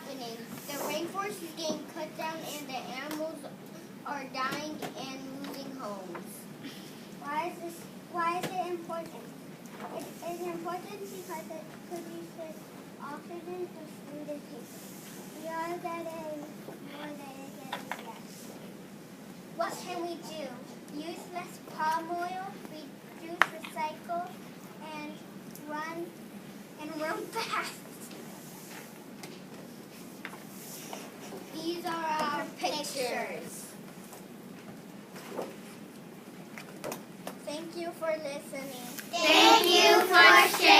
happening. The rainforest is getting cut down and the animals are dying and losing homes. Why is it important? It is important because it produces oxygen for food and paper. We are getting more than getting less. What can we do? Use less palm oil, reduce, recycle, and run fast. These are our pictures. Thank you for listening. Thank you for sharing.